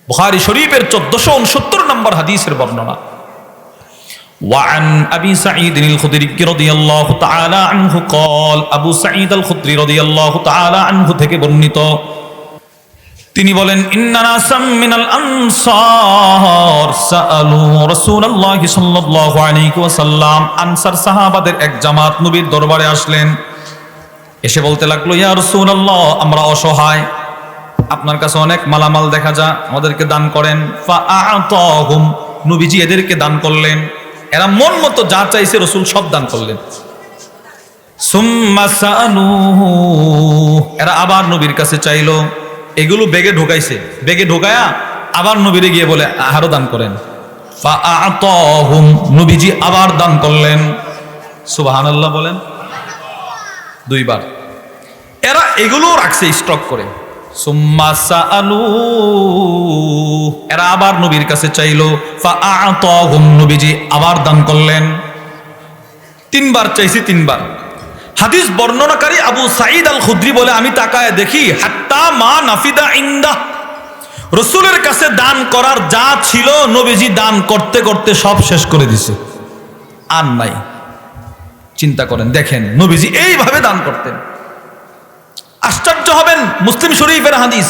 বুখারী শরীফের 1469 নম্বর হাদিসের বর্ণনা। وعن أبي سعيد الخدري رضي الله تعالى عنه قال আবু সাঈদ আল খুদরি রাদিয়াল্লাহু তাআলা আনহু থেকে বর্ণিত, তিনি বলেন, ইন্না নাসাম মিনাল আনসার সাআলু রাসূলুল্লাহি সাল্লাল্লাহু আলাইহি ওয়াসাল্লাম, আনসার সাহাবাদের এক জামাত নবীর দরবারে আসলেন। এসে বলতে লাগলো, ইয়া রাসূলুল্লাহ, আমরা অসহায়, আপনার কাছে অনেক মালামাল দেখা যায়, আমাদেরকে দান করেন। ফাআতাহুম, নবীজি এদেরকে দান করলেন। এরা মন মতো যা চাইছে রাসূল সব দান করলেন। সুম্মা সাআলুহু, এরা আবার নবীর কাছে চাইলো, এগুলো বেগে ঢোকাইছে, বেগে ঢোকায়া আবার নবীরে গিয়ে বলে আরো দান করেন। ফাআতাহুম, নবীজি আবার দান করলেন। সুবহানাল্লাহ বলেন, দুইবার। এরা এগুলো রাখছে স্টক করে। সুম্মা সাআলু, এরা আবার নবীর কাছে চাইলো। ফাআতাহুম, নবীজি আবার দান করলেন। তিনবার চাইছি, তিনবার। হাদিস বর্ণনাকারী আবু সাঈদ আল খুদরি বলে, আমি তাকায় দেখি হাত্তা মা নাফিদা ইনদা, রাসূলের কাছে দান করার যা ছিল নবীজি দান করতে করতে সব শেষ করে দিছে, আর নাই। চিন্তা করেন, দেখেন নবীজি এইভাবে দান করতেন। আশ্চর্য হবেন, মুসলিম শরীফের হাদিস।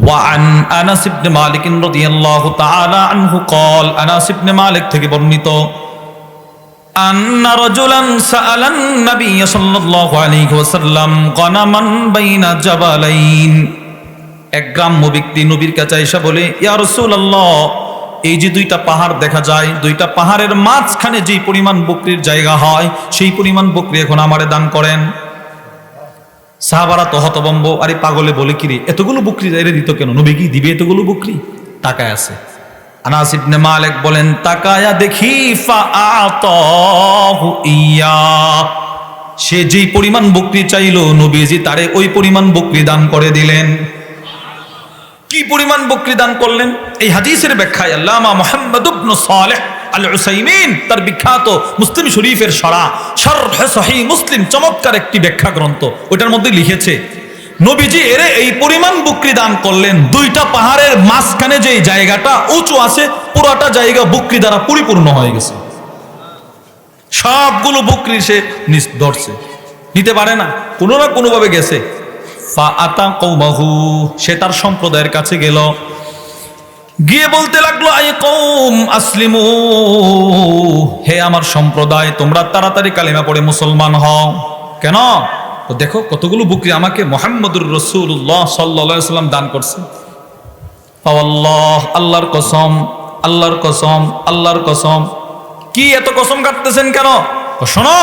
ওয়ান আনাস ইবনে মালিক রাদিয়াল্লাহু তাআলা আনহু قال, আনাস ইবনে মালিক থেকে বর্ণিত, আন্না রাজুলান সাআলান নবী সাল্লাল্লাহু আলাইহি ওয়াসাল্লাম গনামান বাইনা জাবালাইন, এক গ্রাম্য ব্যক্তি নবীর কাছে এসে বলে, ইয়া রাসূলুল্লাহ, এই যে দুইটা পাহাড় দেখা যায়, দুইটা পাহাড়ের মাঝখানে যেই পরিমাণ বকরির জায়গা হয়, সেই পরিমাণ বকরি এখন আমারে দান করেন। সাহাবারা তো হতভম্ব, আরে পাগলে বলে কিরে এতগুলো বকরি এর দিত কেন, নবী কি দিবে এতগুলো বকরি? তাকায় আছে। আনাস ইবনে মালিক বলেন, তাকায়া দেখি ফাআতাহু ইয়া, সে যেই পরিমাণ বকরি চাইলো নবীজি তারে ওই পরিমাণ বকরি দান করে দিলেন। কি পরিমাণ বকরি দান করলেন? এই হাদিসের ব্যাখ্যায় আল্লামা মুহাম্মদ ইবনে সালেহ আল উসাইমিন তার বিখ্যাত মুসলিম শরীফের শরহ সহিহ মুসলিম, চমৎকার একটি ব্যাখ্যা গ্রন্থ, ওটার মধ্যে লিখেছে, নবীজি এরে এই পরিমাণ বকরি দান করলেন, দুইটা পাহাড়ের মাঝখানে যেই জায়গাটা উঁচু আছে পুরাটা জায়গা বকরি দ্বারা পরিপূর্ণ হয়ে গেছে। সবগুলো বকরি সে ধরছে, নিতে পারে না, কোনো না কোনো ভাবে গেছে। ফাআতা কওমাহু, সে তার সম্প্রদায়ের কাছে গেল, গিয়ে বলতে লাগলো, আই কওম আসলিমু, হে আমার সম্প্রদায়, তোমরা তাড়াতাড়ি কালিমা পড়ে মুসলমান হও। কেন? তো দেখো কতগুলো বকরি আমাকে মুহাম্মদুর রাসূলুল্লাহ সাল্লাল্লাহু আলাইহি ওয়াসাল্লাম দান করছে। ফাওয়াল্লাহ, আল্লাহর কসম, আল্লাহর কসম, আল্লাহর কসম। কি এত কসম কাটতেছেন কেন? শোনো,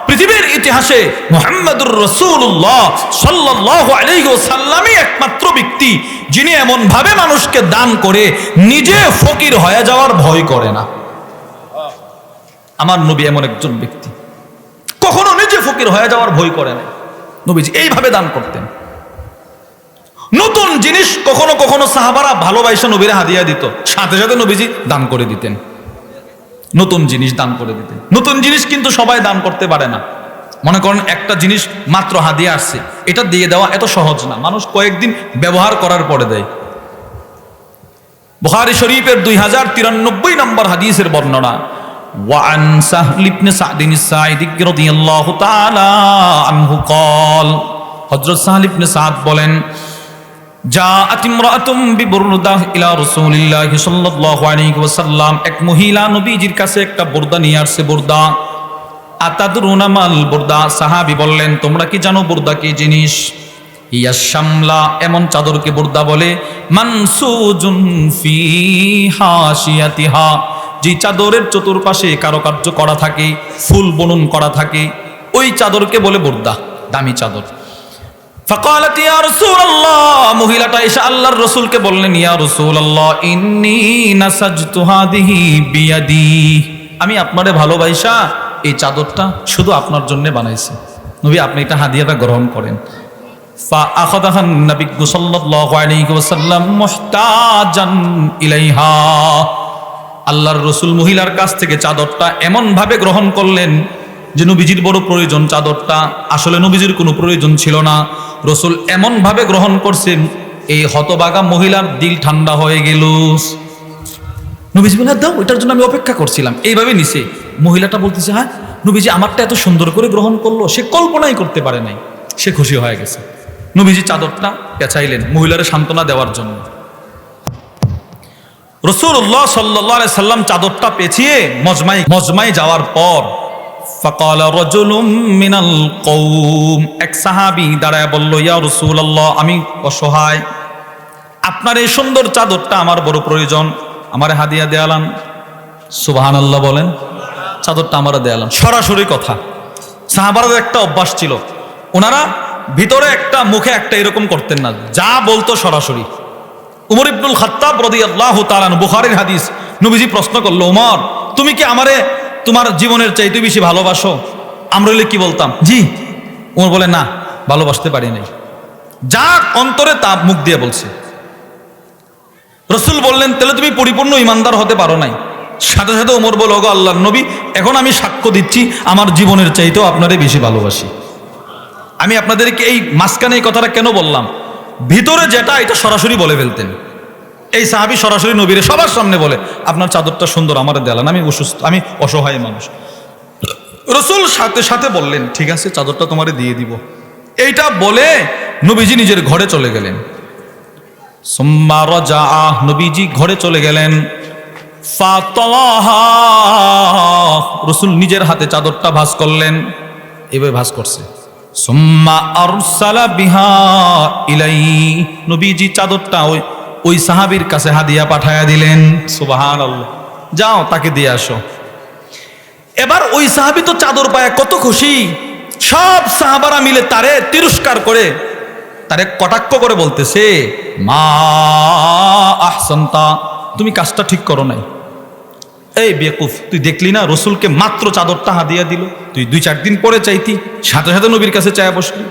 পৃথিবীর ইতিহাসে মুহাম্মদুর রাসূলুল্লাহ সাল্লাল্লাহু আলাইহি ওয়াসাল্লামই একমাত্র ব্যক্তি যিনি এমন ভাবে মানুষকে দান করে নিজে ফকির হয়ে যাওয়ার ভয় করে না। আমার নবী এমন একজন ব্যক্তি, কখনো নিজে ফকির হয়ে যাওয়ার ভয় করে না। নবীজি এইভাবে দান করতেন। নতুন জিনিস কখনো কখনো সাহাবারা ভালোবাসা নবীরে হাদিয়া দিত, সাথে সাথে নবীজি দান করে দিতেন, নতুন জিনিস দান করে দিতেন। নতুন জিনিস কিন্তু সবাই দান করতে পারে না। মনে করেন একটা জিনিস মাত্র হাদিয়া আসছে, এটা দিয়ে দেওয়া এত সহজ না, মানুষ কয়েকদিন ব্যবহার করার পরে দেয়। বুখারী শরীফের 2093 নম্বর হাদিসের বর্ণনা। ওয়ান সাহল ইবনে সা'দ আস-সাঈদী রাদিয়াল্লাহু তাআলা আনহু قال, হযরত সাহল ইবনে সা'দ বলেন, জাআত ইমরাআতুম বিবুরদাহ ইলা রাসূলিল্লাহি সাল্লাল্লাহু আলাইহি ওয়াসাল্লাম, এক মহিলা নবীজির কাছে একটা বুরদা নিয়ে আসছে। বুরদা, আতাদরুনা মাল বুরদা, সাহাবী বললেন, তোমরা কি জানো বুরদা কি জিনিস? ইয়া শামলা, এমন চাদরকে বুরদা বলে, মানসুজুন ফি হাশিয়াতিহা, যে চাদরের চতুর্পাশে কারুকার্য করা থাকে, ফুল বুনন করা থাকে, ওই চাদরকে বলে বুরদা, দামি চাদর। ফাকালাত ইয়া রাসূলুল্লাহ, মহিলাটা এসে আল্লাহর রাসূলকে বললেন, ইয়া রাসূলুল্লাহ, ইন্নী নাসাজতু হাদিহি বিয়াদি, আমি আপনারে ভালোবাসা এই চাদরটা শুধু আপনার জন্য বানাইছি, নবী আপনি এটা হাদিয়াটা গ্রহণ করেন। ফাআখাযাহা নবী সাল্লাল্লাহু আলাইহি ওয়াসাল্লাম মুহতাজান ইলাইহা, আল্লাহর রাসূল মহিলার কাছ থেকে চাদরটা এমন ভাবে গ্রহণ করলেন যে নবীজির বড় প্রয়োজন চাদরটা, আসলে নবীজির কোনো প্রয়োজন ছিল না, রাসূল এমন ভাবে গ্রহণ করছেন এই হতবাগা মহিলার দিল ঠান্ডা হয়ে গেল। নবীজি বলে দাও, এটার জন্য আমি অপেক্ষা করছিলাম। এইভাবে নিছে। মহিলাটা বলতেছে, হ্যাঁ নবীজি আমারটা এত সুন্দর করে গ্রহণ করলো, সে কল্পনাই করতে পারে নাই। সে খুশি হয়ে গেছে। নবীজি চাদরটা পেঁচাইলেন মহিলার সান্ত্বনা দেওয়ার জন্য। রাসূলুল্লাহ সাল্লাল্লাহু আলাইহি সাল্লাম চাদরটা পেঁচিয়ে মজমায় যাওয়ার পর ফাকালা রাজুলুম মিনাল কওম, এক সাহাবী দাঁড়ায় বলল, ইয়া রাসূলুল্লাহ, আমি অসহায়, আপনার এই সুন্দর চাদরটা আমার বড় প্রয়োজন, আমারে হাদিয়া দেয়ালান। সুবহানাল্লাহ বলেন। চাদরটা আমারে দেয়ালান। সরাসরি কথা। সাহাবাদের একটা অভ্যাস ছিল, ওনারা ভিতরে একটা মুখে একটা এরকম করতেন না, যা বলতো সরাসরি। উমর ইবনুল খাত্তাব রাদিয়াল্লাহু তাআলা আনহু, বুখারীর হাদিস, নবীজি প্রশ্ন করলো, উমর তুমি কি আমারে তোমার জীবনের চাইতে বেশি ভালোবাসো? আমরা হলে কি বলতাম? জি। উমর বলে, না, ভালোবাসতে পারি নাই। যা অন্তরে তা মুখ দিয়ে বলছে। রাসূল বললেন, তাহলে তুমি পরিপূর্ণ ইমানদার হতে পারো নাই। সাথে সাথে ওমর বলল, ওগো আল্লাহর নবী, এখন আমি সাক্ষ্য দিচ্ছি আমার জীবনের চাইতেও আপনারে বেশি ভালোবাসি। আমি আপনাদেরকে এই মাঝখানে এই কথাটা কেন বললাম? ভিতরে যেটা এটা সরাসরি বলে ফেলতেন। এই সাহাবী সরাসরি নবীরে সবার সামনে বলে, আপনার চাদরটা সুন্দর, আমার দেয়ালান, আমি অসুস্থ, আমি অসহায় মানুষ। রাসূল সাথে সাথে বললেন, ঠিক আছে, চাদরটা তোমারে দিয়ে দিব। এইটা বলে নবীজি নিজের ঘরে চলে গেলেন। সুম্মা রাজা, নবীজি ঘরে চলে গেলেন। ফাতালাহা, রাসূল নিজের হাতে চাদরটা ভাঁজ করলেন। এভাবে ভাঁজ করছে। সুম্মা আরসালা বিহা ইলাই, নবীজি চাদরটা ওই সাহাবীর কাছে হাদিয়া পাঠায়া দিলেন। সুবহানাল্লাহ। যাও তাকে দিয়ে আসো। এবার ওই সাহাবী তো চাদর পায় কত খুশি। সব সাহাবারা মিলে তারে তিরস্কার করে, তারে কটাক্ষ করে বলতেছে, মা আহসানতা, তুমি কাজটা ঠিক করো নাই। এই বেকুফ, তুই দেখলি না রসুলকে মাত্র চাদরটা হাদিয়া দিল, তুই 2-4 দিন পরে চাইতি, সাথে সাথে নবীর কাছে চায়া বসলি।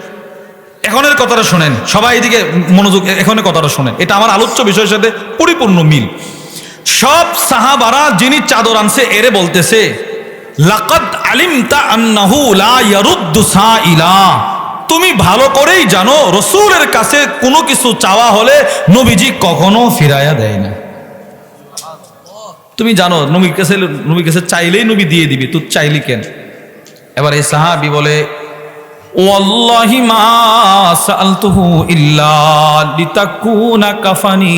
এখনের কথাটা শোনেন সবাই, এদিকে মনোযোগ, এখনের কথাটা শোনেন, এটা আমার আলোচ্য বিষয়ের সাথে পরিপূর্ণ মিল। সব সাহাবারা যিনি চাদর আনছে এরে বলতেছে, লাকাদ আলিমতা আন্নাহু লা ইয়ারুদ্দু সাইলা, তুমি ভালো করেই জানো রসুলের কাছে কোনো কিছু চাওয়া হলে নবীজি কখনো ফিরাইয়া দেয় না। তুমি জানো নবীর কাছে চাইলেই নবী দিয়ে দিবি, তুই চাইলি কেন? এবার এই সাহাবী বলে, ওয়াল্লাহি মা সাআলতুহু ইল্লা লিতাকুনা কাফানি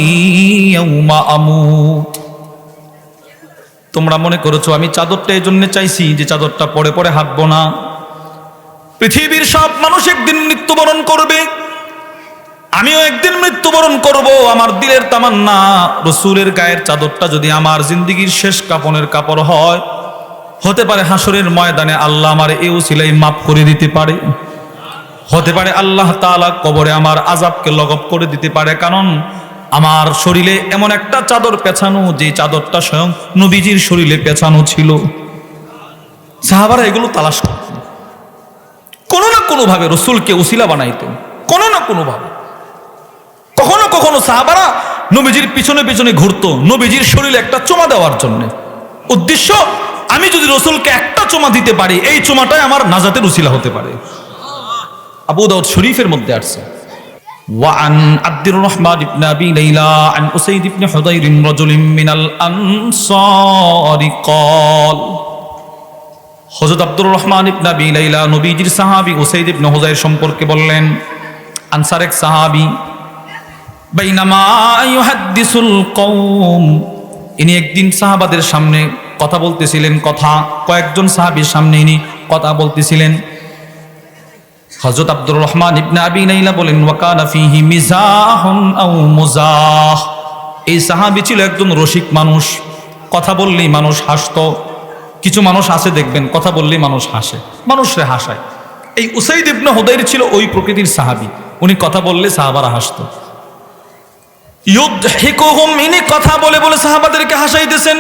ইয়াউমা আমুত। তোমরা মনে করেছো আমি চাদরটা এই জন্য চাইছি যে চাদরটা পরে পরে হাঁটবো না। পৃথিবীর সব মানুষ একদিন মৃত্যুবরণ করবে, আমিও একদিন মৃত্যুবরণ করব। আমার দিলের তামান্না, রসুলের গায়ের চাদরটা যদি আমার জিন্দেগির শেষ কাপনের কাপড় হয়, হতে পারে হাসরের ময়দানে আল্লাহ আমার এই উসিলাই মাফ করে দিতে পারে। হতে পারে আল্লাহ তাআলা কবরে আমার আযাবকে লঘব করে দিতে পারে, কারণ আমার শরীরে এমন একটা চাদর পেছানো, যে চাদরটা স্বয়ং নবীজির শরীরে পেছানো ছিল। সাহাবারা এগুলো তালাশ করতেন, কোনো না কোনো ভাবে রসুলকে উসিলা বানাইতেন, কোনো না কোনো ভাবে। কখনো কখনো সাহাবারা নবীজির পিছনে পিছনে ঘুরতো, নবীজির শরীরে একটা চুমা দেওয়ার জন্য। উদ্দেশ্য, আমি যদি রসুলকে একটা চুমা দিতে পারি, এই চুমাটাই আমার নাজাতের উসিলা হতে পারে। আবু দাউদ শরীফের মধ্যে আসছে, ওয়ান আব্দুর রহমান ইবনে আবি লাইলা আন উসাইদ ইবনে হুদাইর রাজুলিন মিনাল আনসারি ক্বাল, হযরত আব্দুর রহমান ইবনে আবি লাইলা নবীজির সাহাবী উসাইদ ইবনে হুদাইর সম্পর্কে বললেন, আনসার এক সাহাবী, বাইনামা ইউহাদ্দিসুল কওম, ইনি একদিন সাহাবাদের সামনে কথা বলতেছিলেন, কয়েকজন সাহাবীর সামনে ইনি কথা বলতেছিলেন। হযরত আব্দুর রহমান ইবনে আবি লাইলা বলেন, ওয়াকানা ফীহি মিজাহুন আও মুজাহ, এই সাহাবী ছিল একজন রসিক মানুষ, কথা বললেই মানুষ হাসতো। কিছু মানুষ আছে দেখবেন কথা বললেই মানুষ হাসে, মানুষরে হাসায়। এই উসাইদ ইবনে হুদাইর ছিল ওই প্রকৃতির সাহাবী, উনি কথা বললে সাহাবারা হাসতো। ইউদহিকুহুম, ইনি কথা বলে বলে সাহাবাদেরকে হাসাইতেছেন।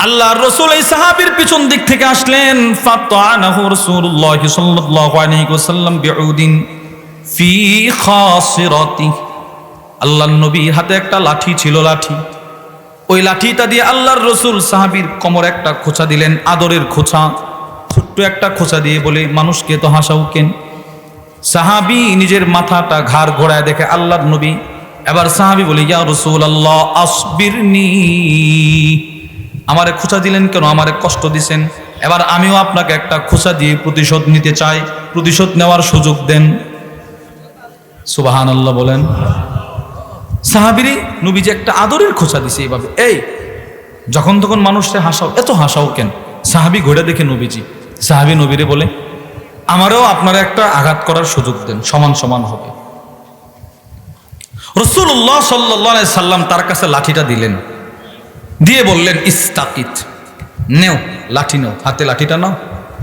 আল্লাহর রাসূল এই সাহাবীর পিছন দিক থেকে আসলেন। ফাতানাহু রাসূলুল্লাহ সাল্লাল্লাহু আলাইহি ওয়াসাল্লাম বিউদিন ফি খাসিরাতি, আল্লাহর নবীর হাতে একটা লাঠি ছিল, ওই লাঠিটা দিয়ে আল্লাহর রাসূল সাহাবীর কোমরে একটা খোঁচা দিলেন, আদরের খোঁচা, ছোট্ট একটা খোঁচা দিয়ে বলে, মানুষকে তো হাসাও কেন? সাহাবী নিজের মাথাটা ঘাড় ঘোরায় দেখে আল্লাহর নবী এবার সাহাবী বলে, ইয়া রাসূলুল্লাহ আসবিরনি, আমারে খোঁচা দিলেন কেন, আমারে কষ্ট দিছেন, এবার আমিও আপনাকে একটা খোঁচা দিয়ে প্রতিশোধ নিতে চাই, প্রতিশোধ নেওয়ার সুযোগ দেন। সুবহানাল্লাহ বলেন। সাহাবীরে নবীজি একটা আদরের খোঁচা দিছে এইভাবে, এই যখন তখন মানুষকে হাসাও, এত হাসাও কেন? সাহাবী ঘোড়া দেখে নবীজি, সাহাবী নবীরে বলে, আমারও আপনারা একটা আঘাত করার সুযোগ দেন, সমান সমান হবে। রাসূলুল্লাহ সাল্লাল্লাহু আলাইহি সাল্লাম তার কাছে লাঠিটা দিলেন, দিয়ে বললেন, ইস্তাকিত, নেও লাঠি নাও, হাতে লাঠিটা নাও,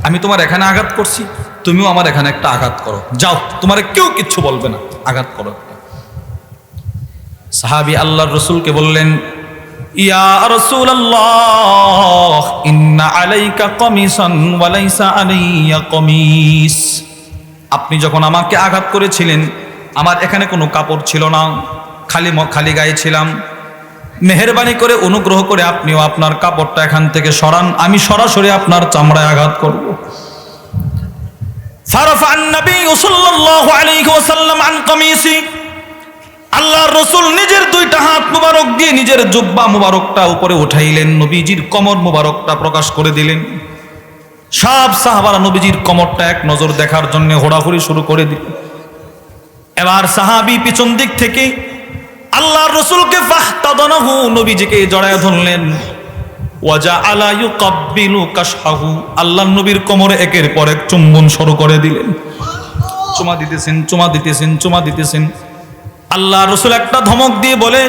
আমি তোমার এখানে আঘাত করছি, তুমিও আমার এখানে একটা আঘাত করো, যাও, তোমারে কেউ কিচ্ছু বলবে না, আঘাত করো। সাহাবী আল্লাহর রাসূলকে বললেন, ইয়া রাসূলুল্লাহ ইন্না আলাইকা কমিসান ওয়া লাইসা আলাইয়া কমিস, আপনি যখন আমাকে আঘাত করেছিলেন আমার এখানে কোনো কাপড় ছিল না, খালি গায়ে ছিলাম, মেহেরবানি করে অনুগ্রহ করে আপনিও আপনার কাপড়টা এখান থেকে সরান, আমি সরাসরি আপনার চামড়ায় আঘাত করব। ফারাফা আন-নবী সাল্লাল্লাহু আলাইহি ওয়াসাল্লাম আন কমিসি, আল্লাহর রাসূল নিজের দুইটা হাত মুবারক দিয়ে নিজের জুব্বা মুবারকটা উপরে উঠাইলেন, নবীজির কমর মুবারকটা প্রকাশ করে দিলেন। সব সাহাবারা নবীজির কমরটা এক নজর দেখার জন্য হোড়াহুড়ি শুরু করে দিল। এবার সাহাবী পিছন দিক থেকে আল্লাহর রাসূলকে ফাহতাদানাহু, নবীজিকে জড়ায় ধরলেন, ওয়াজআলা ইউকাব্বিলু কাশহাহু, আল্লাহর নবীর কোমরে একের পর এক চুম্বন শুরু করে দিলেন, চুমা দিতেছেন, চুমা দিতেছেন, চুমা দিতেছেন। আল্লাহর রাসূল একটা ধমক দিয়ে বলে,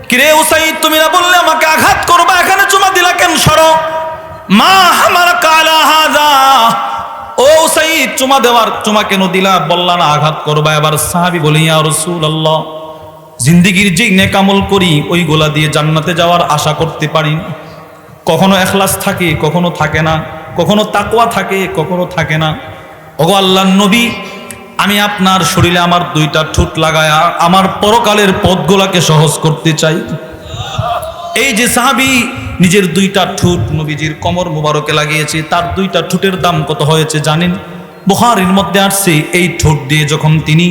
কিরে উসাইদ, তুমি না বললে আমাকে আঘাত করবা, এখানে চুমা দিলা কেন, সরো, মা হামালাকা আলা হাযা, ও উসাইদ চুমা কেন দিলা, বললা না আঘাত করবা। এবার সাহাবী বলে, ইয়া রাসূলুল্লাহ, জিন্দেগীর যেই নেক আমল করি ওইগুলা দিয়ে জান্নাতে যাওয়ার আশা করতে পারি না, কখনো ইখলাস থাকে, কখনো থাকে না, কখনো তাকওয়া থাকে, কখনো থাকে না। ওগো আল্লাহর নবী, আমি আপনার শরীরে আমার দুইটা ঠোঁট লাগায়া আমার পরকালের পথগুলাকে সহজ করতে চাই। এই যে সাহাবী নিজের দুইটা ঠোঁট নবীজির কমর মুবারকে লাগিয়েছে, তার দুইটা ঠোঁটের দাম কত হয়েছে জানেন? বুখারীর মধ্যে আসছে, এই ঠোঁট দিয়ে যখন তিনি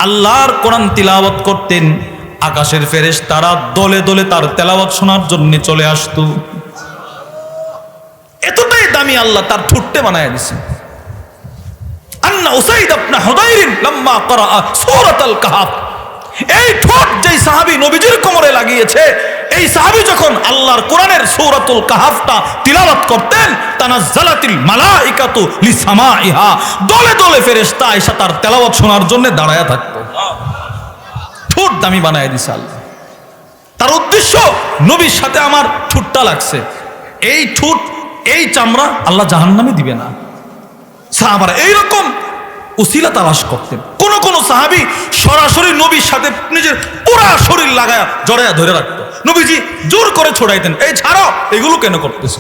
আল্লাহর কোরআন তিলাওয়াত করতেন, আকাশের ফেরেশতারা দলে দলে তার তেলাওয়াত শোনার জন্য চলে আসতো। এতটাই দামি আল্লাহ তার ঠোঁটে বানায় দিয়েছেন। আন্না উসাইদ ইবনে হুদাইর লাম্মা ক্বারা সূরাতুল কাহফ, এই ঠোঁট যেই সাহাবী নবীজির কোমরে লাগিয়েছে, এই সাহাবী যখন আল্লাহর কোরআনের সূরাতুল কাহফটা তিলাওয়াত করতেন, তানাজ্জালাতিল মালাইকাতু লিসামাইহা, দলে দলে ফেরেশতা এসে তার তেলাওয়াত শোনার জন্য দাঁড়ায়া থাকতো। ঠোঁট দামি বানায় দিয়েছে আল্লাহ। তার উদ্দেশ্য, নবীর সাথে আমার ঠোঁটটা লাগছে, এই ঠোঁট, এই চামড়া আল্লাহ জাহান্নামে দিবে না। সাহাবারা এইরকম উসিলা তালাশ করতেন। কোন কোন সাহাবী সরাসরি নবীর সাথে নিজের পুরা শরীর লাগায়া জড়ায়া ধরে রাখতো, নবীজি জোর করে ছড়াইতেন, এই ছাড়ো, এগুলো কেন করতেছে?